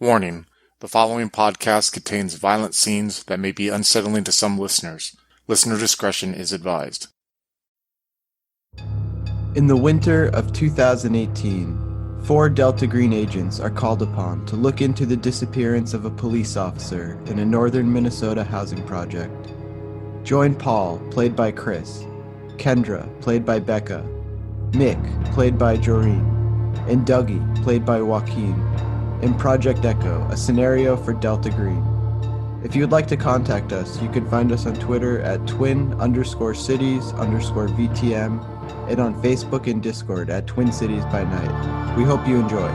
Warning: the following podcast contains violent scenes that may be unsettling to some listeners. Listener discretion is advised. In the winter of 2018, 4 Delta Green agents are called upon to look into the disappearance of a police officer in a northern Minnesota housing project. Join Paul, played by Chris, Kendra, played by Becca, Mick, played by Joreen, and Dougie, played by Joaquin, in Project Echo, a scenario for Delta Green. If you would like to contact us, you can find us on Twitter at twin_cities_VTM and on Facebook and Discord at Twin Cities by Night. We hope you enjoy.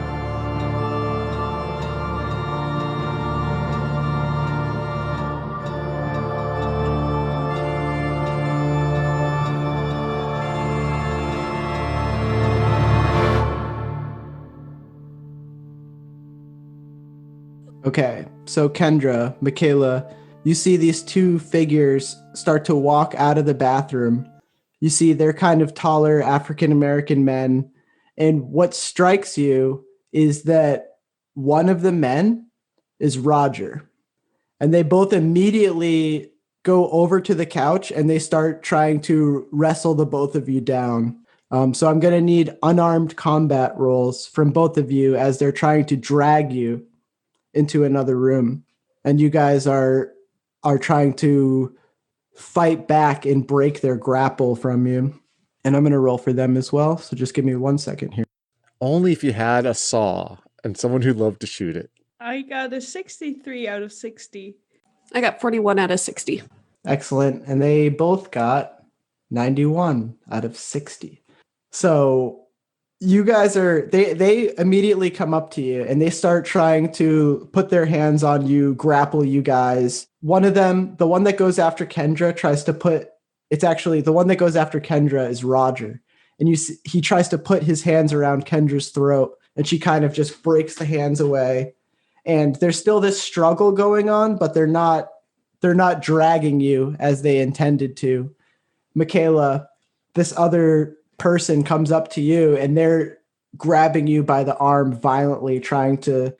Okay, so Kendra, Michaela, you see these 2 figures start to walk out of the bathroom. You see they're kind of taller African-American men. And what strikes you is that one of the men is Roger. And they both immediately go over to the couch and they start trying to wrestle the both of you down. So I'm going to need unarmed combat rolls from both of you as they're trying to drag you into another room, and you guys are trying to fight back and break their grapple from you. And I'm going to roll for them as well, so just give me 1 second here. Only if you had a saw and someone who loved to shoot it. I got a 63 out of 60. I got 41 out of 60. Excellent. And they both got 91 out of 60. So you guys they immediately come up to you and they start trying to put their hands on you, grapple you guys. One of them, the one that goes after Kendra, the one that goes after Kendra is Roger. And he tries to put his hands around Kendra's throat and she kind of just breaks the hands away. And there's still this struggle going on, but they're not dragging you as they intended to. Michaela, this other person comes up to you and they're grabbing you by the arm violently, trying to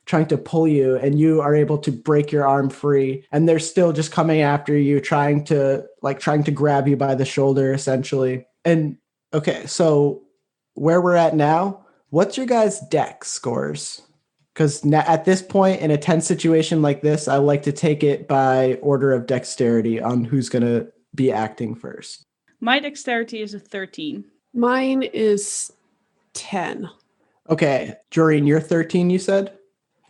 pull you, and you are able to break your arm free, and they're still just coming after you, trying to grab you by the shoulder essentially. And okay, so where we're at now, what's your guys' dex scores? Because at this point in a tense situation like this, I like to take it by order of dexterity on who's going to be acting first. My dexterity is a 13. Mine is 10. Okay, Joreen, you're 13, you said?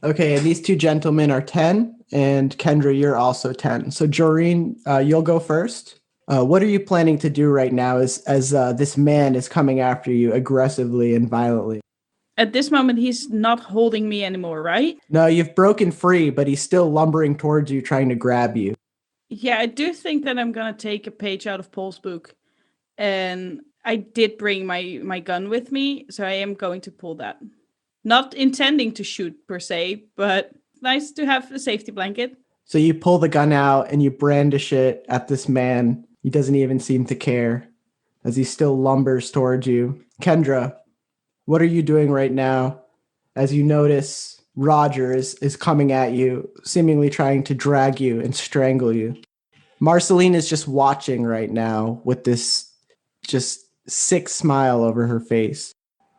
Okay, and these 2 gentlemen are 10, and Kendra, you're also 10. So Joreen, you'll go first. What are you planning to do right now as this man is coming after you aggressively and violently? At this moment, he's not holding me anymore, right? No, you've broken free, but he's still lumbering towards you, trying to grab you. Yeah, I do think that I'm going to take a page out of Paul's book. And I did bring my gun with me, so I am going to pull that. Not intending to shoot per se, but nice to have a safety blanket. So you pull the gun out and you brandish it at this man. He doesn't even seem to care as he still lumbers towards you. Kendra, what are you doing right now as you notice Roger is coming at you, seemingly trying to drag you and strangle you? Marceline is just watching right now with this just sick smile over her face.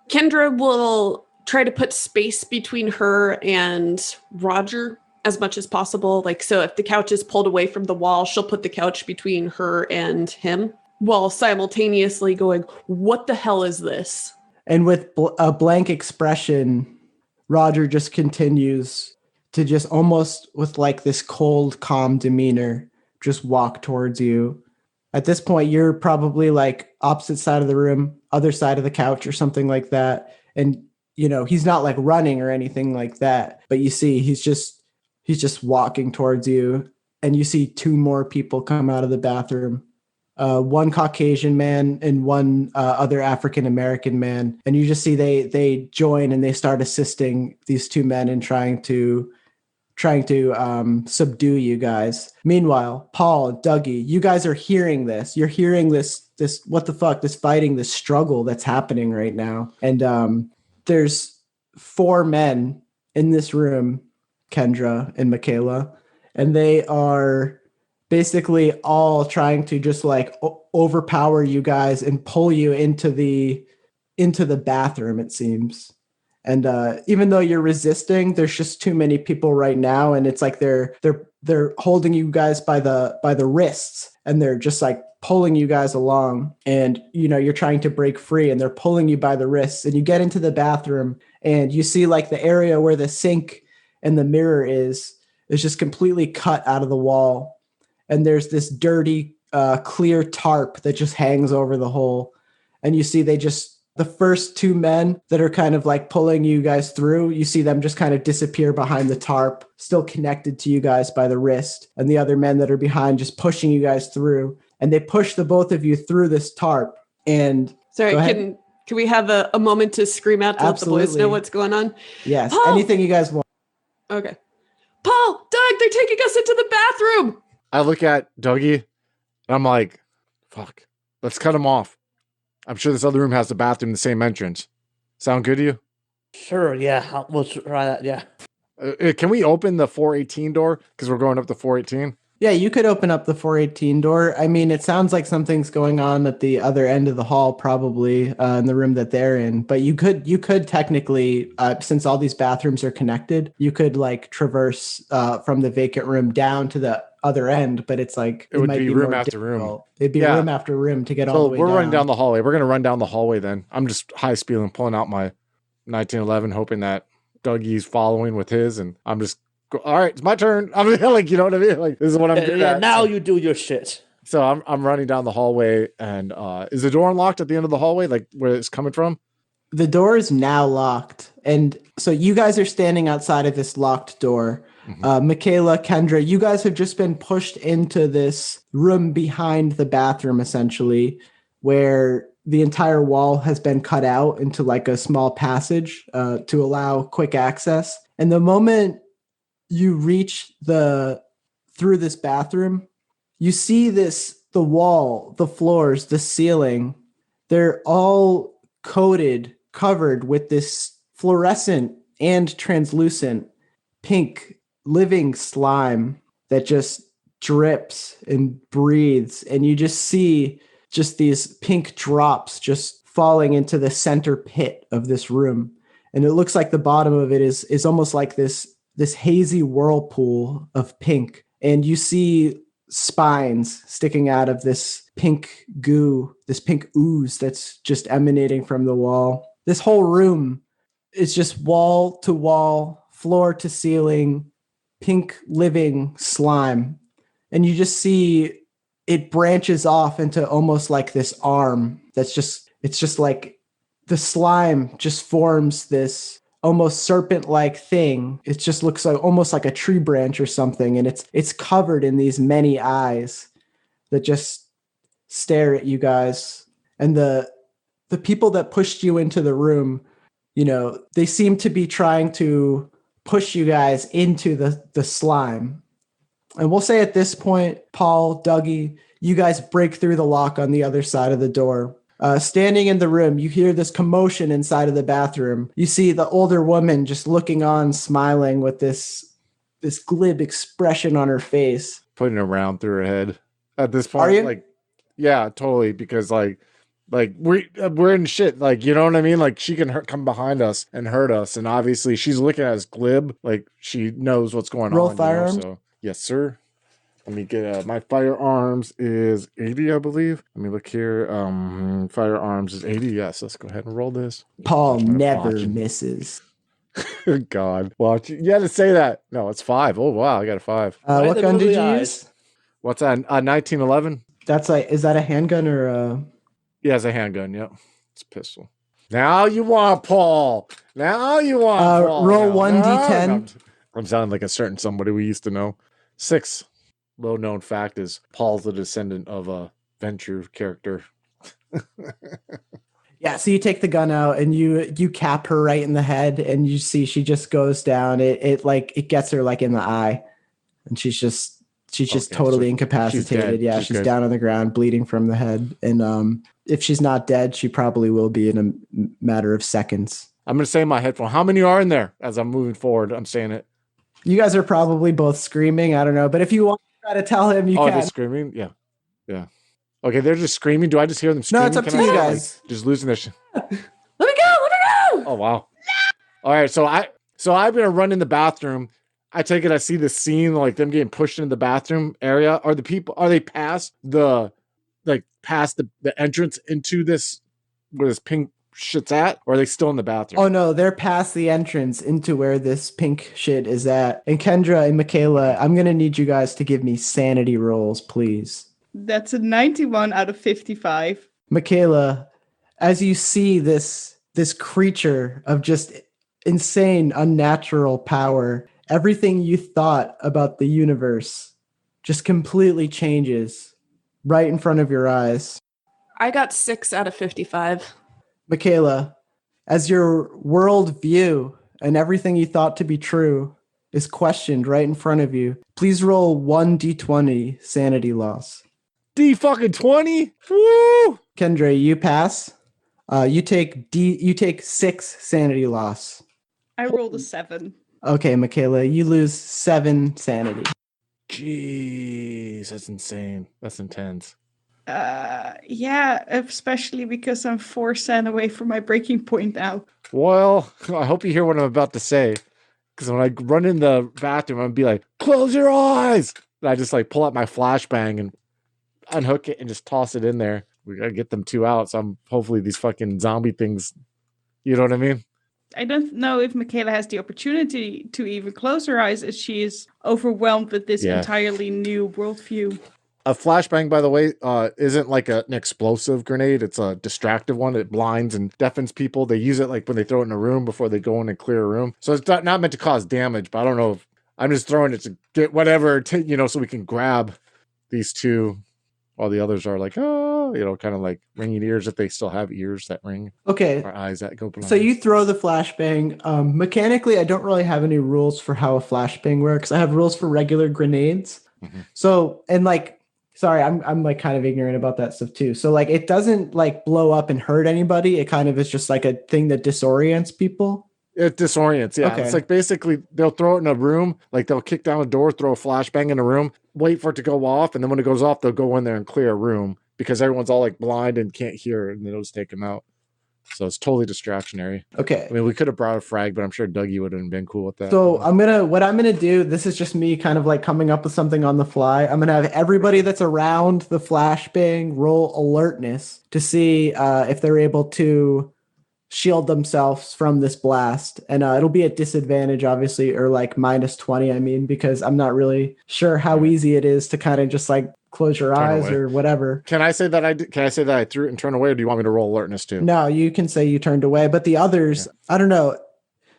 Kendra will try to put space between her and Roger as much as possible. So if the couch is pulled away from the wall, she'll put the couch between her and him while simultaneously going, "What the hell is this?" And with a blank expression, Roger just continues to just almost with this cold, calm demeanor, just walk towards you. At this point, you're probably opposite side of the room, other side of the couch or something like that. And, he's not running or anything like that. But you see, he's just walking towards you. And you see 2 more people come out of the bathroom. One Caucasian man and one other African-American man. And you just see they join and they start assisting these 2 men in trying to subdue you guys. Meanwhile, Paul, Dougie, you guys are hearing this. You're hearing this what the fuck, this fighting, this struggle that's happening right now. And there's 4 men in this room Kendra, and Michaela. And they are basically all trying to just like overpower you guys and pull you into the bathroom, it seems. And even though you're resisting, there's just too many people right now, and it's like they're holding you guys by the wrists, and they're just like pulling you guys along. And you're trying to break free, and they're pulling you by the wrists. And you get into the bathroom, and you see like the area where the sink and the mirror is just completely cut out of the wall, and there's this dirty clear tarp that just hangs over the hole. And you see the first two men that are kind of like pulling you guys through, you see them just kind of disappear behind the tarp, still connected to you guys by the wrist. And the other men that are behind just pushing you guys through. And they push the both of you through this tarp. And sorry, can we have a moment to scream out to Absolutely. let the boys know what's going on? Yes, Paul! anything you guys want. Okay. Paul, Doug, they're taking us into the bathroom. I look at Dougie and I'm like, fuck, let's cut him off. I'm sure this other room has the bathroom, the same entrance. Sound good to you? Sure, yeah. We'll try that, yeah. Can we open the 418 door? Because we're going up to 418. Yeah, you could open up the 418 door. I mean, it sounds like something's going on at the other end of the hall, probably in the room that they're in. But you could technically, since all these bathrooms are connected, you could like traverse from the vacant room down to the other end. But it's like it would might be room after room. It'd be room after room to get all the way down. So we're running down down the hallway. We're going to run down the hallway then. I'm just high speeding, pulling out my 1911, hoping that Dougie's following with his, and I'm just all right, it's my turn. I'm like, you know what I mean? Like, this is what I'm good at. Now you do your shit. So I'm running down the hallway, and is the door unlocked at the end of the hallway, like where it's coming from? The door is now locked. And so you guys are standing outside of this locked door. Mm-hmm. Michaela, Kendra, you guys have just been pushed into this room behind the bathroom, essentially, where the entire wall has been cut out into like a small passage to allow quick access. And the moment you reach through this bathroom, you see the wall, the floors, the ceiling, they're all covered with this fluorescent and translucent pink living slime that just drips and breathes. And you just see just these pink drops just falling into the center pit of this room. And it looks like the bottom of it is almost like this hazy whirlpool of pink. And you see spines sticking out of this pink goo, this pink ooze that's just emanating from the wall. This whole room is just wall to wall, floor to ceiling, pink living slime. And you just see it branches off into almost like this arm it's just like the slime just forms this almost serpent-like thing. It just looks like almost like a tree branch or something, and it's covered in these many eyes that just stare at you guys. And the people that pushed you into the room, they seem to be trying to push you guys into the slime. And we'll say at this point, Paul, Dougie, you guys break through the lock on the other side of the door. Standing in the room, you hear this commotion inside of the bathroom. You see the older woman just looking on, smiling with this glib expression on her face. Putting a round through her head at this point. Are you? Like, yeah, totally. Because like we're in shit. Like, you know what I mean? Like, she can come behind us and hurt us. And obviously she's looking at us glib. Like, she knows what's going Roll on. firearms. So yes, sir. Let me get my firearms is 80, I believe. Let me look here. Firearms is 80. Yes, let's go ahead and roll this. Paul never misses. God, watch. You had to say that. No, it's 5. Oh wow, I got a 5. What gun did you use? What's that? 1911. That's like, is that a handgun or a? Yeah, it's a handgun. Yep, it's a pistol. Now you want Paul. Now you want Paul. Roll 1d10. I'm sounding like a certain somebody we used to know. 6. Low known fact is Paul's the descendant of a Venture character. Yeah, so you take the gun out and you cap her right in the head, and you see she just goes down. It gets her like in the eye, and she's just totally incapacitated. She's down on the ground, bleeding from the head. And if she's not dead, she probably will be in a matter of seconds. I'm gonna say in my headphone, how many are in there? As I'm moving forward, I'm saying it. You guys are probably both screaming. I don't know, but if you want to try to tell him, you Oh, can. they're screaming? Yeah. Yeah. Okay, they're just screaming. Do I just hear them screaming? No, it's up Can to I you say, guys. just losing their shit. Let me go! Let me go! Oh wow. All right, so I'm gonna run in the bathroom. I take it I see the scene like them getting pushed into the bathroom area. Are they past the entrance into this where this pink shit's at, or are they still in the bathroom? Oh no, they're past the entrance into where this pink shit is at. And Kendra and Michaela, I'm gonna need you guys to give me sanity rolls, please. That's a 91 out of 55. Michaela, as you see this creature of just insane, unnatural power, everything you thought about the universe just completely changes right in front of your eyes. I got 6 out of 55. Michaela, as your world view and everything you thought to be true is questioned right in front of you, please roll 1d20 sanity loss. D fucking 20? Woo! Kendra, you pass. You take 6 sanity loss. I rolled a 7. Okay, Michaela, you lose 7 sanity. Jeez, that's insane. That's intense. Yeah, especially because I'm 4 cent away from my breaking point now. Well, I hope you hear what I'm about to say. Because when I run in the bathroom, I'm gonna be like, close your eyes. And I just like pull out my flashbang and unhook it and just toss it in there. We gotta get them 2 out. So hopefully these fucking zombie things, you know what I mean? I don't know if Michaela has the opportunity to even close her eyes as she is overwhelmed with this entirely new worldview. A flashbang, by the way, isn't like an explosive grenade. It's a distractive one. It blinds and deafens people. They use it like when they throw it in a room before they go in and clear a room. So it's not meant to cause damage, but I don't know if I'm just throwing it to get whatever, so we can grab these 2 while the others are like, oh, kind of like ringing ears if they still have ears that ring. Okay. Or eyes that go blind. So you throw the flashbang. Mechanically, I don't really have any rules for how a flashbang works. I have rules for regular grenades. Mm-hmm. So, and like, sorry, I'm like kind of ignorant about that stuff too. So like, it doesn't like blow up and hurt anybody. It kind of is just like a thing that disorients people. It disorients, yeah. Okay. It's like basically they'll throw it in a room, like they'll kick down a door, throw a flashbang in a room, wait for it to go off, and then when it goes off, they'll go in there and clear a room because everyone's all like blind and can't hear, and then it'll just take them out. So it's totally distractionary. Okay. I mean, we could have brought a frag, but I'm sure Dougie would have been cool with that. So what I'm gonna do, this is just me kind of like coming up with something on the fly. I'm gonna have everybody that's around the flashbang roll alertness to see if they're able to shield themselves from this blast. And it'll be at disadvantage, obviously, or like -20, I mean, because I'm not really sure how easy it is to kind of just like close your eyes or whatever. Can I say that I threw it and turned away, or do you want me to roll alertness too? No, you can say you turned away, but the others, I don't know.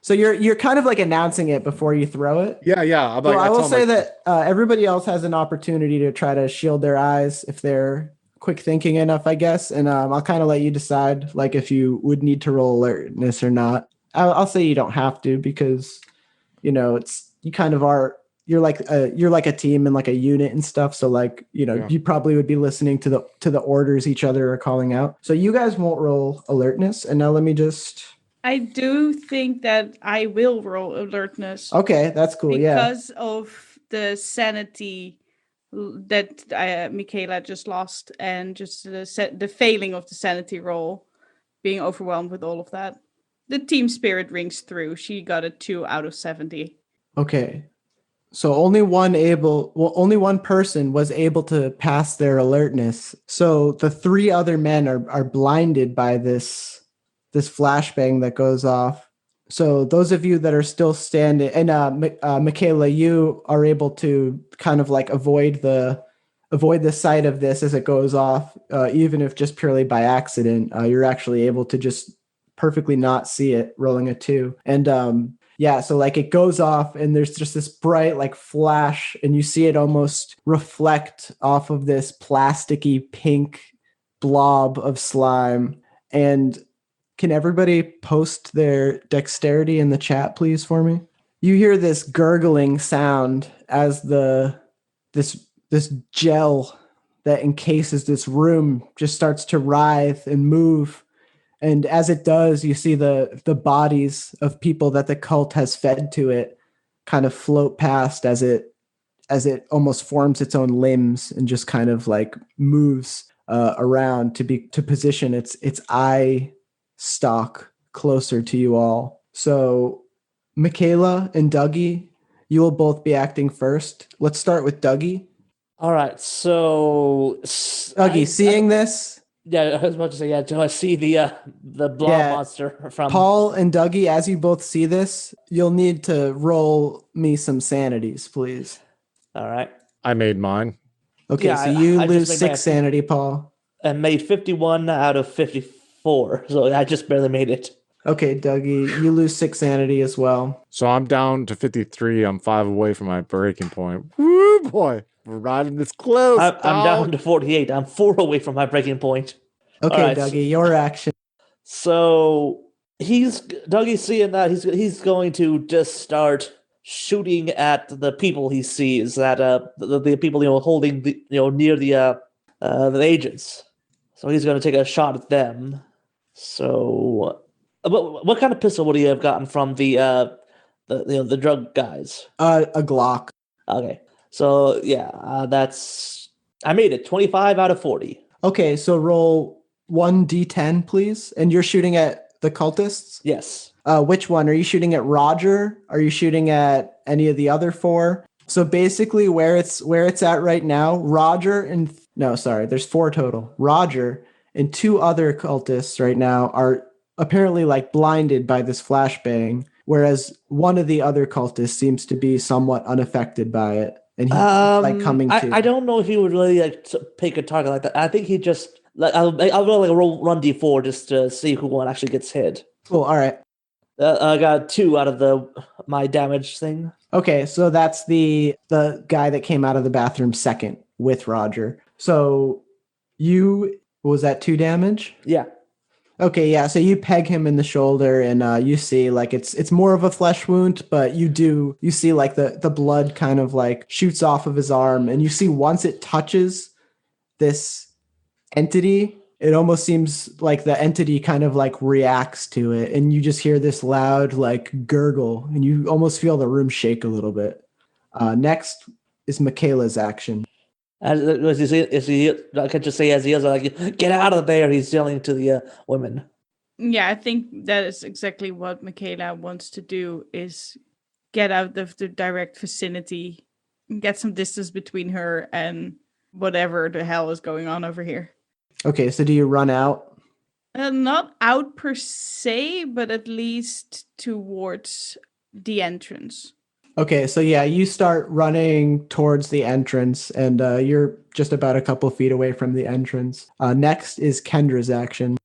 So you're kind of like announcing it before you throw it. Yeah. So I will say that everybody else has an opportunity to try to shield their eyes if they're quick thinking enough, I guess. And I'll kind of let you decide like if you would need to roll alertness or not. I'll say you don't have to because, you kind of are. You're like a team and like a unit and stuff. So like, you probably would be listening to the orders each other are calling out. So you guys won't roll alertness. And now let me just. I do think that I will roll alertness. Okay, that's cool. Because of the sanity that Michaela just lost and just the failing of the sanity roll, being overwhelmed with all of that. The team spirit rings through. She got a 2 out of 70. Okay. So only one person was able to pass their alertness. So the 3 other men are blinded by this flashbang that goes off. So those of you that are still standing, and Michaela, you are able to kind of like avoid the sight of this as it goes off, even if just purely by accident. You're actually able to just perfectly not see it rolling a 2. And so like it goes off and there's just this bright like flash and you see it almost reflect off of this plasticky pink blob of slime. And can everybody post their dexterity in the chat, please, for me? You hear this gurgling sound as this gel that encases this room just starts to writhe and move. And as it does, you see the bodies of people that the cult has fed to it kind of float past as it almost forms its own limbs and just kind of like moves around to position its eye stalk closer to you all. So Michaela and Dougie, you will both be acting first. Let's start with Dougie. All right, so Dougie, seeing this, yeah, I was about to say, yeah. Do I see the blob Yeah. monster from Paul and Dougie, as you both see this, you'll need to roll me some sanities, please. All right, I made mine. Okay, Yeah, so you I just lose made 6 my- sanity, Paul. and made 51 out of 54, so I just barely made it. Okay, Dougie, you lose 6 sanity as well. So I'm down to 53. I'm 5 away from my breaking point. Woo, boy. We're riding this close. I'm down to 48. I'm 4 away from my breaking point. Okay, All right, Dougie, your action. So Dougie's seeing that he's going to just start shooting at the people he sees, that the people holding near the agents. So he's going to take a shot at them. So what kind of pistol would he have gotten from the drug guys? A Glock. Okay, so yeah, I made it 25 out of 40. Okay, so roll 1d10, please. And you're shooting at the cultists? Yes. Which one? Are you shooting at Roger? Are you shooting at any of the other 4? So basically where it's at right now, there's 4 total. Roger and 2 other cultists right now are apparently like blinded by this flashbang, whereas one of the other cultists seems to be somewhat unaffected by it. And he's like coming to. I don't know if he would really like pick a target like that. I think he just I'll roll like run d4 just to see who one actually gets hit. Cool. All right. I got 2 out of my damage thing. Okay, so that's the guy that came out of the bathroom second with Roger. So was that 2 damage? Yeah. Okay, yeah. So you peg him in the shoulder, and you see like it's more of a flesh wound, but you see like the blood kind of like shoots off of his arm, and you see once it touches this entity, it almost seems like the entity kind of like reacts to it, and you just hear this loud like gurgle, and you almost feel the room shake a little bit. Next is Michaela's action. I could just say as he is like, get out of there, he's yelling to the women. Yeah, I think that is exactly what Michaela wants to do, is get out of the direct vicinity, get some distance between her and whatever the hell is going on over here. Okay, so do you run out? Not out per se, but at least towards the entrance. Okay, so yeah, you start running towards the entrance, and you're just about a couple feet away from the entrance. Next is Kendra's action.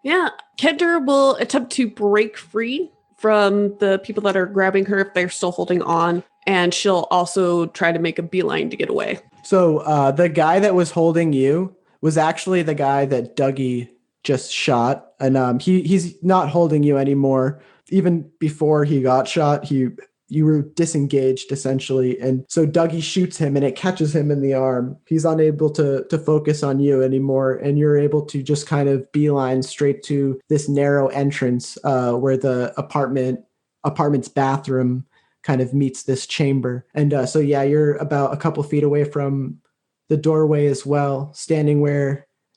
Yeah, Kendra will attempt to break free from the people that are grabbing her if they're still holding on, and she'll also try to make a beeline to get away. So the guy that was holding you was actually the guy that Dougie just shot, and he's not holding you anymore. Even before he got shot, you were disengaged essentially, and so Dougie shoots him, and it catches him in the arm. He's unable to focus on you anymore, and you're able to just kind of beeline straight to this narrow entrance where the apartment's bathroom kind of meets this chamber. And so yeah, you're about a couple feet away from the doorway as well, standing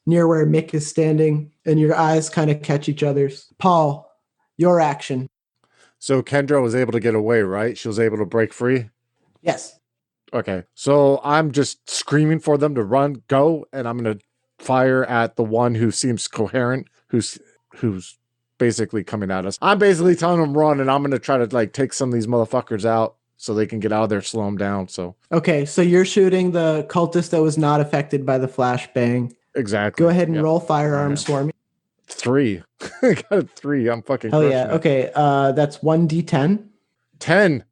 near where Mick is standing, and your eyes kind of catch each other's. Paul, your action. So Kendra was able to get away, right? She was able to break free? Yes. Okay. So I'm just screaming for them to run, go, and I'm going to fire at the one who seems coherent, who's basically coming at us. I'm basically telling them run, and I'm going to try to like take some of these motherfuckers out so they can get out of there, slow them down. So okay, so you're shooting the cultist that was not affected by the flashbang. exactly. Go ahead and roll firearms for me. 3. I got a 3. I'm fucking Hell crushing yeah. it. Okay, that's 1d10. 10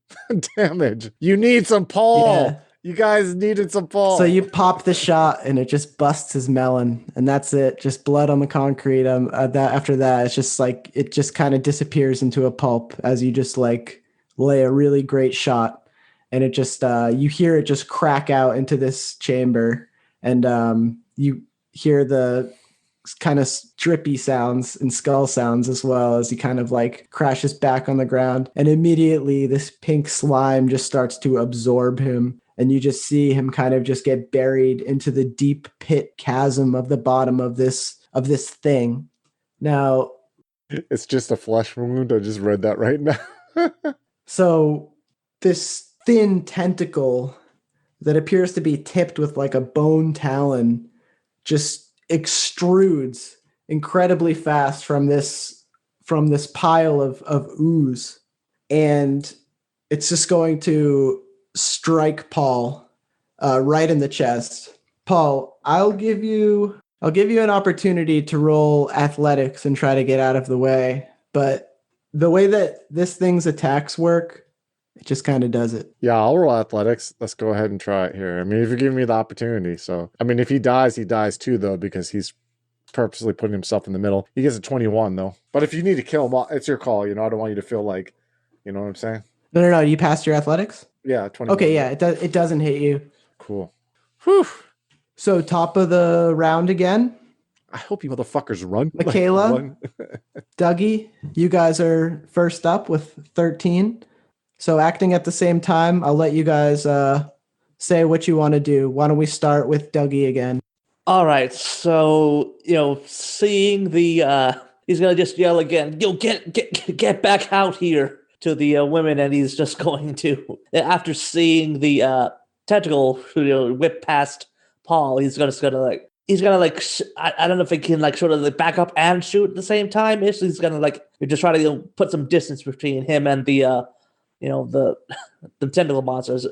damage. You need some Paul. Yeah. You guys needed some Paul. So you pop the shot, and it just busts his melon, and that's it. Just blood on the concrete. After that, it's just like it just kind of disappears into a pulp as you just like lay a really great shot, and it just you hear it just crack out into this chamber, and you hear the kind of drippy sounds and skull sounds as well as he kind of like crashes back on the ground. And immediately this pink slime just starts to absorb him. And you just see him kind of just get buried into the deep pit chasm of the bottom of this thing. Now, It's just a flesh wound. I just read that right now. so this thin tentacle that appears to be tipped with like a bone talon just extrudes incredibly fast from this pile of ooze, and it's just going to strike Paul right in the chest. Paul, I'll give you an opportunity to roll athletics and try to get out of the way, but the way that this thing's attacks work, it just kind of does it. Yeah, I'll roll athletics. Let's go ahead and try it here. I mean, if you're giving me the opportunity. So, I mean, if he dies too, though, because he's purposely putting himself in the middle. He gets a 21, though. But if you need to kill him, it's your call. I don't want you to feel like, you know what I'm saying? No. You passed your athletics? Yeah, 21. Okay, yeah, it doesn't hit you. Cool. Whew. So top of the round again. I hope you motherfuckers run. Michaela, Run. Dougie, you guys are first up with 13. So acting at the same time, I'll let you guys say what you want to do. Why don't we start with Dougie again? All right, so seeing the he's gonna just yell again. Get back out here to the women, and he's just going to, after seeing the tentacle whip past Paul, he's gonna I don't know if he can like sort of like back up and shoot at the same time. He's gonna like just try to put some distance between him and the the tentacle monsters.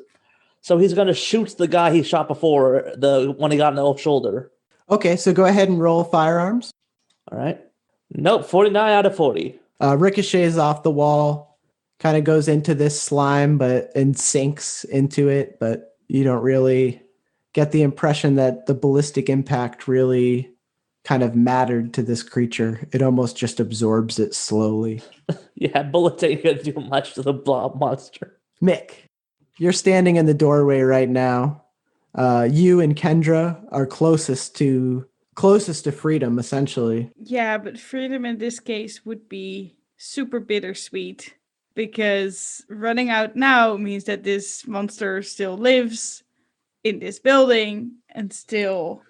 So he's going to shoot the guy he shot before, the one he got in the shoulder. Okay, so go ahead and roll firearms. All right. Nope, 49 out of 40. Ricochets off the wall, kind of goes into this slime and sinks into it, but you don't really get the impression that the ballistic impact really kind of mattered to this creature. It almost just absorbs it slowly. Yeah, bullets ain't going to do much to the blob monster. Mick, you're standing in the doorway right now. You and Kendra are closest to freedom, essentially. Yeah, but freedom in this case would be super bittersweet, because running out now means that this monster still lives in this building and still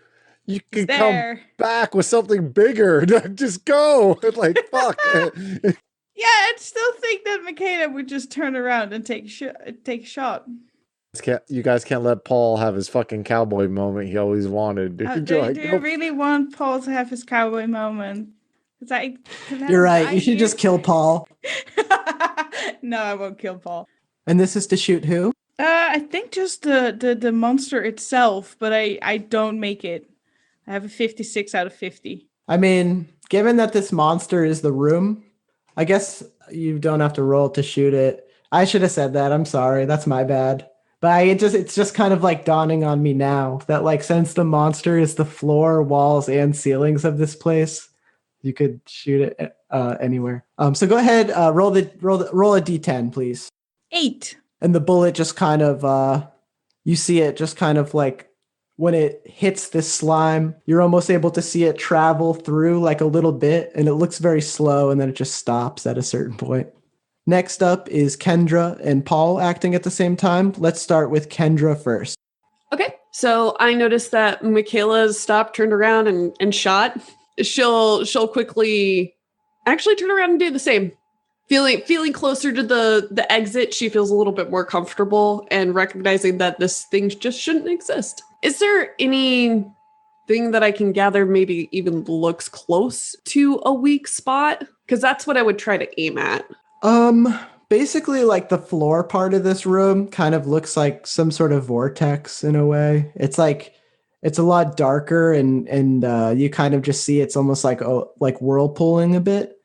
You can there. come back with something bigger. Just go. Like, fuck. Yeah, I still think that Michaela would just turn around and take a shot. You guys can't let Paul have his fucking cowboy moment he always wanted. Do you really want Paul to have his cowboy moment? You're right. You should just kill Paul. No, I won't kill Paul. And this is to shoot who? I think just the monster itself, but I don't make it. I have a 56 out of 50. I mean, given that this monster is the room, I guess you don't have to roll to shoot it. I should have said that. I'm sorry. That's my bad. But it's just kind of like dawning on me now that like since the monster is the floor, walls, and ceilings of this place, you could shoot it anywhere. So go ahead, roll a d10, please. 8. And the bullet just kind of you see it just kind of like when it hits this slime, you're almost able to see it travel through like a little bit, and it looks very slow, and then it just stops at a certain point. Next up is Kendra and Paul acting at the same time. Let's start with Kendra first. Okay, so I noticed that Michaela's stopped, turned around, and shot. She'll quickly actually turn around and do the same. Feeling closer to the exit, she feels a little bit more comfortable and recognizing that this thing just shouldn't exist. Is there anything that I can gather maybe even looks close to a weak spot? Because that's what I would try to aim at. Basically like the floor part of this room kind of looks like some sort of vortex in a way. It's like, it's a lot darker and you kind of just see it's almost like whirlpooling a bit.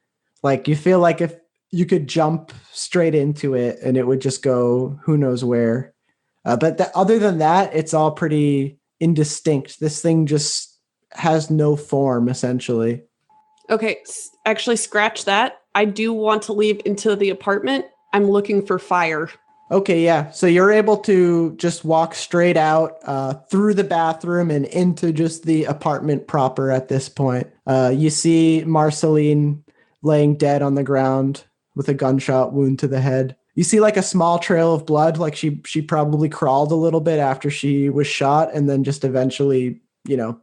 Like you feel like if you could jump straight into it and it would just go who knows where. But other than that, it's all pretty indistinct. This thing just has no form, essentially. Okay, actually scratch that. I do want to leave into the apartment. I'm looking for fire. Okay, yeah. So you're able to just walk straight out through the bathroom and into just the apartment proper at this point. You see Marceline laying dead on the ground with a gunshot wound to the head. You see like a small trail of blood, like she probably crawled a little bit after she was shot and then just eventually,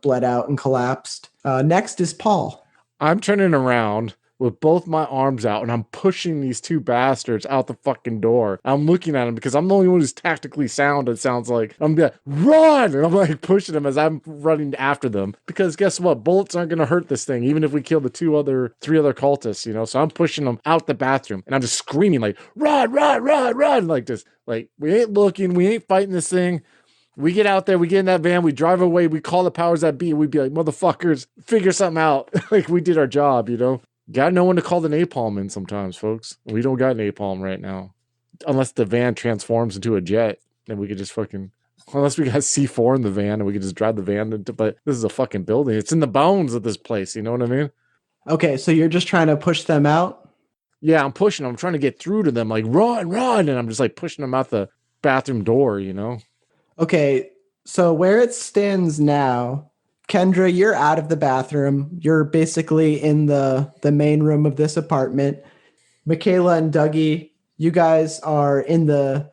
bled out and collapsed. Next is Paul. I'm turning around with both my arms out and I'm pushing these two bastards out the fucking door. I'm looking at them because I'm the only one who's tactically sound, it sounds like. I'm like, run! And I'm like pushing them as I'm running after them. Because guess what? Bullets aren't going to hurt this thing, even if we kill the three other cultists, So I'm pushing them out the bathroom and I'm just screaming like, run, run, run, run! Like this. Like, we ain't looking, we ain't fighting this thing. We get out there, we get in that van, we drive away, we call the powers that be, and we'd be like, motherfuckers, figure something out. Like, we did our job, Gotta know when to call the napalm in sometimes, folks. We don't got napalm right now. Unless the van transforms into a jet, then we could just unless we got C4 in the van and we could just drive the van but this is a fucking building. It's in the bones of this place, you know what I mean? Okay, so you're just trying to push them out? Yeah, I'm pushing them. I'm trying to get through to them, like, run, run, and I'm just like pushing them out the bathroom door, Okay, so where it stands now, Kendra, you're out of the bathroom. You're basically in the main room of this apartment. Michaela and Dougie, you guys are in the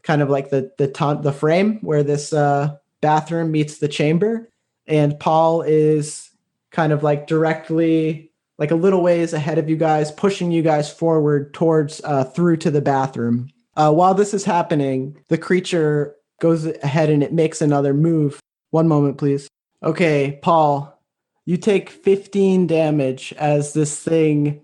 kind of like the frame where this bathroom meets the chamber. And Paul is kind of like directly, like a little ways ahead of you guys, pushing you guys forward towards through to the bathroom. While this is happening, the creature goes ahead and it makes another move. One moment, please. Okay, Paul, you take 15 damage as this thing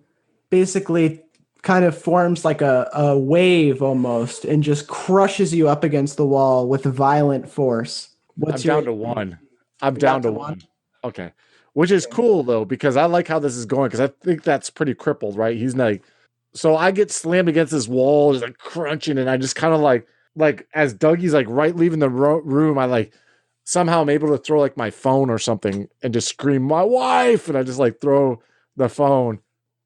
basically kind of forms like a wave almost and just crushes you up against the wall with violent force. I'm down to one. I'm down to one. Okay. Which is cool, though, because I like how this is going, because I think that's pretty crippled, right? He's like, so I get slammed against this wall, just like crunching, and I just kind of like as Dougie's like right leaving the room, I like somehow I'm able to throw like my phone or something and just scream, my wife! And I just like throw the phone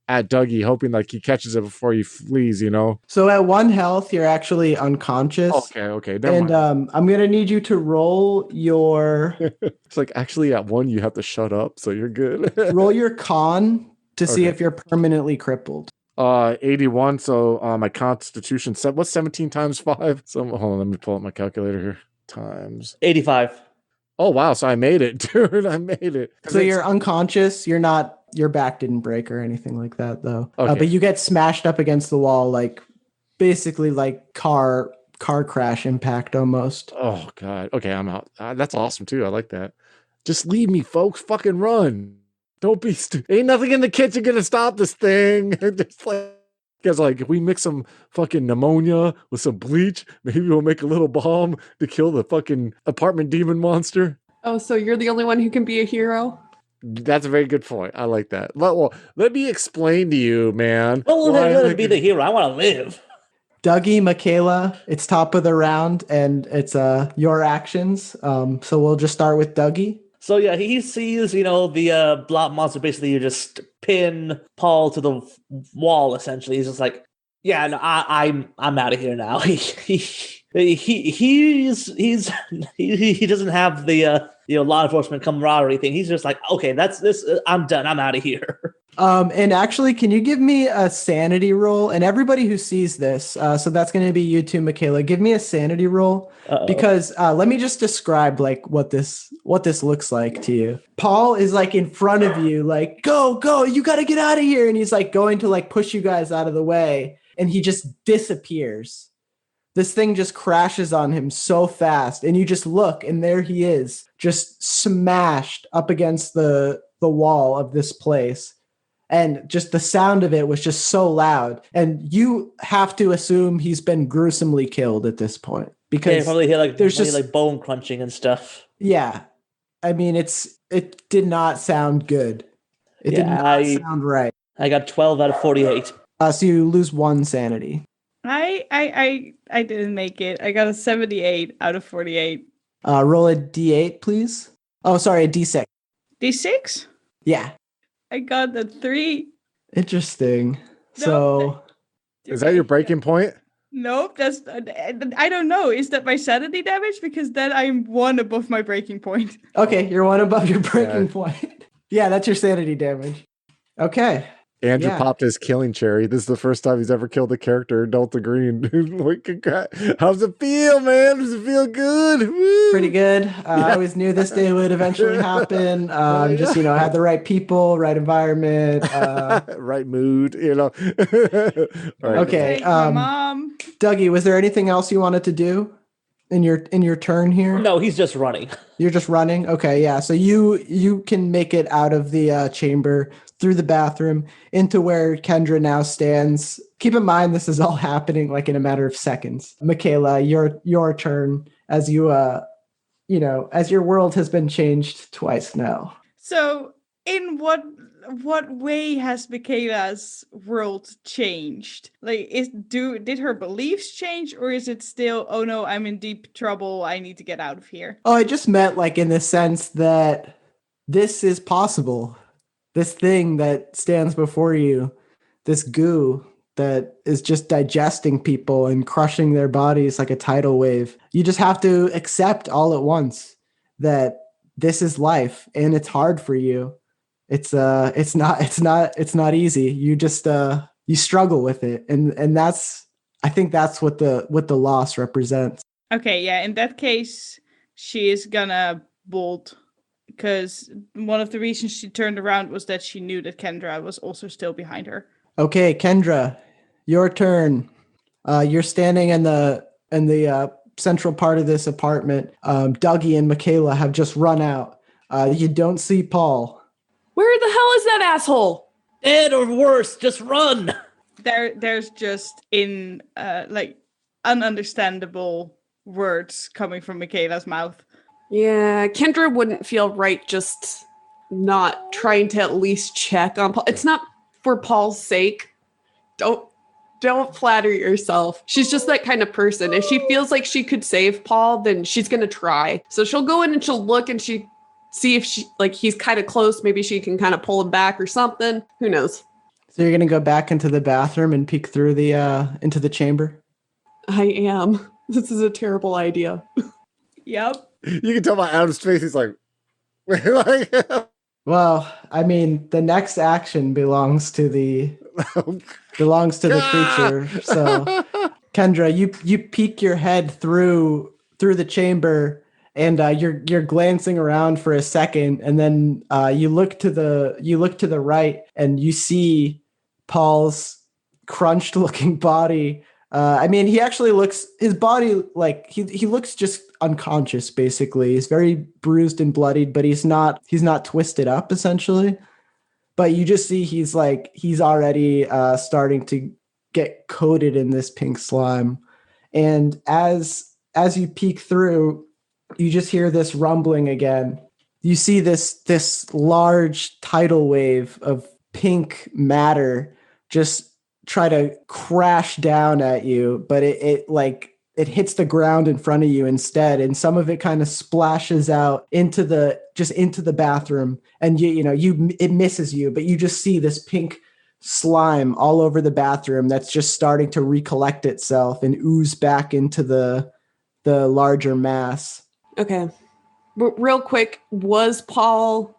at Dougie, hoping like he catches it before he flees, So at 1 health, you're actually unconscious. Okay. And I'm going to need you to roll your... It's like, actually at 1, you have to shut up, so you're good. Roll your con to see if you're permanently crippled. 81, so my constitution set. What's 17 times 5? So hold on, let me pull up my calculator here. Times 85. Oh wow, so I made it, dude. I made it. So you're unconscious. You're not. Your back didn't break or anything like that, though. Okay. But you get smashed up against the wall, like basically like car crash impact almost. Oh god. Okay, I'm out. That's awesome too. I like that. Just leave me, folks. Fucking run. Don't be stupid. Ain't nothing in the kitchen gonna stop this thing. Just like. Guys, like, if we mix some fucking pneumonia with some bleach, maybe we'll make a little bomb to kill the fucking apartment demon monster. Oh, so you're the only one who can be a hero? That's a very good point. I like that. Well, let me explain to you, man. Well, let it be the hero. I want to live. Dougie, Michaela, it's top of the round, and it's your actions. So we'll just start with Dougie. So yeah, he sees, the blob monster basically just pin Paul to the wall. Essentially, he's just like, "Yeah, no, I'm out of here now." He doesn't have the law enforcement camaraderie thing. He's just like, "Okay, that's this. I'm done. I'm out of here." And actually, can you give me a sanity roll? And everybody who sees this, so that's going to be you too, Michaela. Give me a sanity roll. Uh-oh. Because let me just describe like what this looks like to you. Paul is like in front of you, like, go, you got to get out of here. And he's like going to like push you guys out of the way. And he just disappears. This thing just crashes on him so fast. And you just look and there he is, just smashed up against the wall of this place. And just the sound of it was just so loud. And you have to assume he's been gruesomely killed at this point. Because you probably hear like there's just like bone crunching and stuff. Yeah. I mean, it did not sound good. It did not sound right. I got 12 out of 48. So you lose 1 sanity. I didn't make it. I got a 78 out of 48. Roll a d8, please. Oh, sorry, a d6. D6? Yeah. I got the 3. Interesting. So is that your breaking point? Nope, that's I don't know. Is that my sanity damage? Because then I'm 1 above my breaking point. Okay, you're 1 above your breaking point. Yeah, that's your sanity damage. Okay. Andrew Yeah. popped his killing cherry. This is the first time he's ever killed a character in Delta Green. Like, how's it feel, man? Does it feel good? Woo! Pretty good. I always knew this day would eventually happen. Just, I had the right people, right environment. Right mood, Right. Okay. Take my mom. Dougie, was there anything else you wanted to do in your turn here? No, he's just running. You're just running? Okay, yeah. So you can make it out of the chamber, through the bathroom, into where Kendra now stands. Keep in mind, this is all happening like in a matter of seconds. Michaela, your turn as you, as your world has been changed twice now. So, in what way has Michaela's world changed? Like, did her beliefs change, or is it still, oh no, I'm in deep trouble, I need to get out of here? Oh, I just meant like in the sense that this is possible. This thing that stands before you, this goo that is just digesting people and crushing their bodies like a tidal wave. You just have to accept all at once that this is life and it's hard for you. It's not easy. You just you struggle with it. And I think that's what the loss represents. Okay, yeah, in that case, she is gonna bolt, because one of the reasons she turned around was that she knew that Kendra was also still behind her. Okay, Kendra, your turn. You're standing in the central part of this apartment. Dougie and Michaela have just run out. You don't see Paul. Where the hell is that asshole? Dead or worse, just run. There's just ununderstandable words coming from Michaela's mouth. Yeah, Kendra wouldn't feel right just not trying to at least check on Paul. It's not for Paul's sake. Don't flatter yourself. She's just that kind of person. If she feels like she could save Paul, then she's going to try. So she'll go in and she'll look and see if he's kind of close. Maybe she can kind of pull him back or something. Who knows? So you're going to go back into the bathroom and peek through into the chamber? I am. This is a terrible idea. Yep. You can tell by Adam's face, he's like Well, I mean, the next action belongs to the creature. So, Kendra, you peek your head through the chamber, and you're glancing around for a second, and then you look to the right, and you see Paul's crunched looking body. I mean, he actually looks, his body, like he looks just unconscious, basically. He's very bruised and bloodied, but he's not twisted up, essentially. But you just see he's already starting to get coated in this pink slime. And as you peek through, you just hear this rumbling again. You see this large tidal wave of pink matter just try to crash down at you, but it hits the ground in front of you instead, and some of it kind of splashes out into the bathroom, and it misses you, but you just see this pink slime all over the bathroom that's just starting to recollect itself and ooze back into the larger mass. Okay. Real quick, was Paul,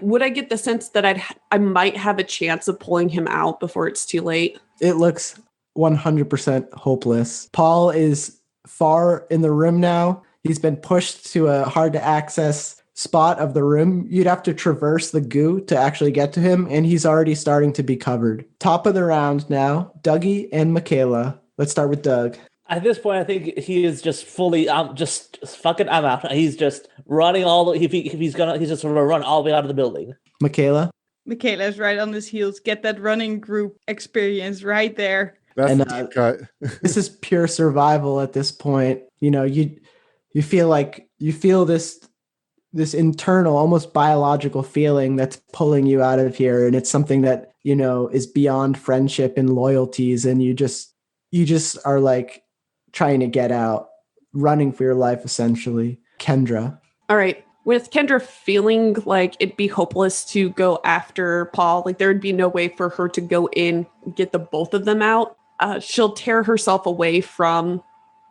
would I get the sense that I might have a chance of pulling him out before it's too late? It looks 100% hopeless. Paul is far in the room now. He's been pushed to a hard to access spot of the room. You'd have to traverse the goo to actually get to him, and he's already starting to be covered. Top of the round now, Dougie and Michaela. Let's start with Doug. At this point, I think he is just fully, I'm out. He's just running he's just going to run all the way out of the building. Michaela is right on his heels. Get that running group experience right there. That's the deep cut. This is pure survival at this point. You feel this internal, almost biological feeling that's pulling you out of here, and it's something that is beyond friendship and loyalties, and you just are trying to get out, running for your life, essentially. Kendra. All right. With Kendra feeling like it'd be hopeless to go after Paul, there would be no way for her to go in and get the both of them out. she'll tear herself away from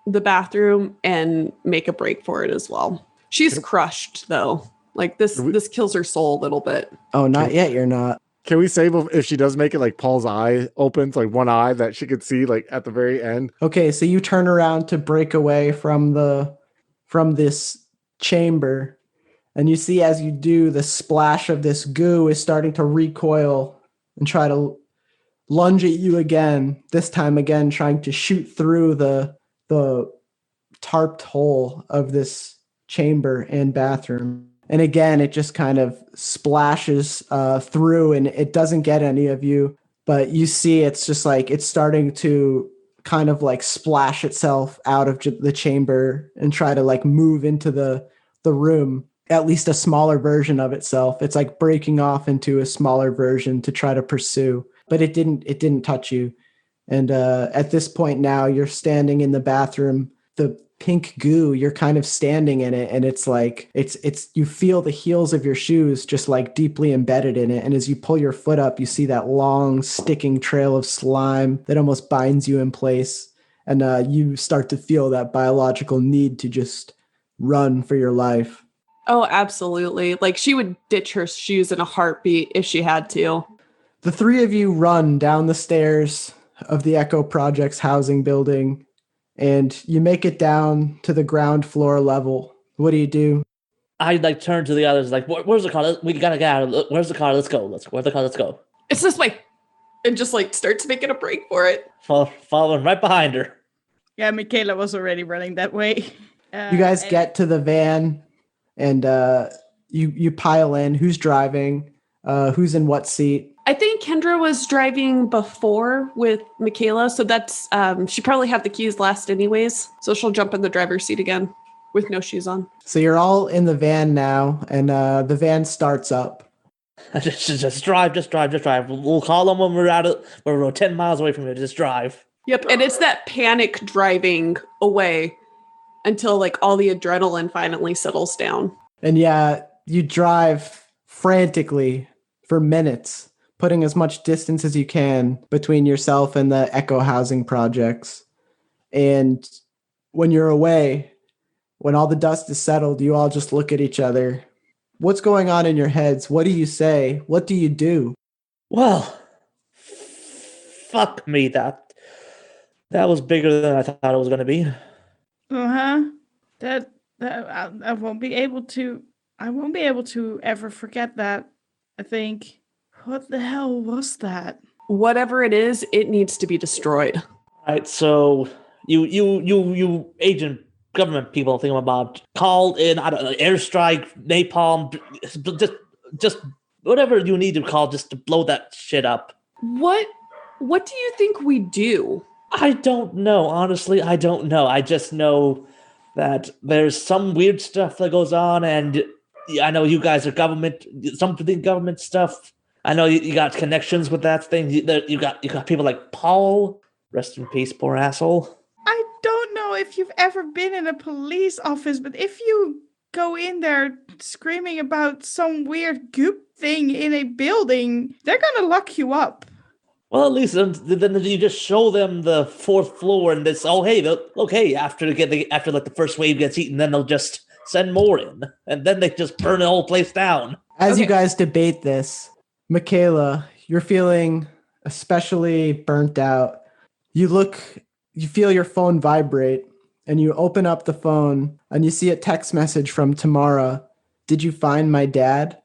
the bathroom and make a break for it as well. She's crushed though. Like this kills her soul a little bit. Oh, not yet. You're not. Can we save if she does make it like Paul's eye opens, like one eye that she could see like at the very end? Okay, so you turn around to break away from this chamber, and you see as you do, the splash of this goo is starting to recoil and try to lunge at you again. This time again, trying to shoot through the tarped hole of this chamber and bathroom. And again, it just kind of splashes through, and it doesn't get any of you. But you see, it's just like it's starting to kind of like splash itself out of the chamber and try to like move into the room, at least a smaller version of itself. It's like breaking off into a smaller version to try to pursue, but it didn't touch you. And at this point now, you're standing in the bathroom. The pink goo, you're kind of standing in it, and it's like it's you feel the heels of your shoes just like deeply embedded in it. And as you pull your foot up, you see that long sticking trail of slime that almost binds you in place. And you start to feel that biological need to just run for your life. Oh, absolutely. Like she would ditch her shoes in a heartbeat if she had to. The three of you run down the stairs of the Echo Project's housing building, and you make it down to the ground floor level. What do? I like turn to the others like, where's the car? We gotta get out. Where's the car? Let's go. Where's the car? Let's go. It's this way. And just like starts making a break for it. Following right behind her. Yeah, Michaela was already running that way. You guys get to the van, and you pile in. Who's driving? Who's in what seat? I think Kendra was driving before with Michaela, so that's she probably had the keys last anyways, so she'll jump in the driver's seat again with no shoes on. So you're all in the van now, and the van starts up. Just drive. We'll call them when we're 10 miles away from here. Just drive. Yep, and it's that panic driving away until like all the adrenaline finally settles down. And yeah, you drive frantically for minutes, putting as much distance as you can between yourself and the Echo housing projects. And when you're away, when all the dust is settled, you all just look at each other. What's going on in your heads? What do you say? What do you do? Well, fuck me. That was bigger than I thought it was going to be. That I won't be able to ever forget that. I think. What the hell was that? Whatever it is, it needs to be destroyed. All right, so you agent government people thinking about call in, I don't know, airstrike, napalm, just whatever you need to call just to blow that shit up. What do you think we do? I don't know. Honestly, I don't know. I just know that there's some weird stuff that goes on, and I know you guys are government stuff. I know you got connections with that thing. You got people like Paul. Rest in peace, poor asshole. I don't know if you've ever been in a police office, but if you go in there screaming about some weird goop thing in a building, they're gonna lock you up. Well, at least then you just show them the fourth floor, and it's after like the first wave gets eaten, then they'll just send more in, and then they just burn the whole place down. As you guys debate this, Michaela, you're feeling especially burnt out. You feel your phone vibrate, and you open up the phone, and you see a text message from Tamara. Did you find my dad?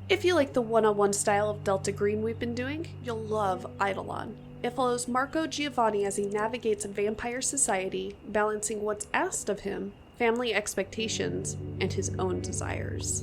If you like the one-on-one style of Delta Green we've been doing, you'll love Eidolon. It follows Marco Giovanni as he navigates a vampire society, balancing what's asked of him, family expectations, and his own desires.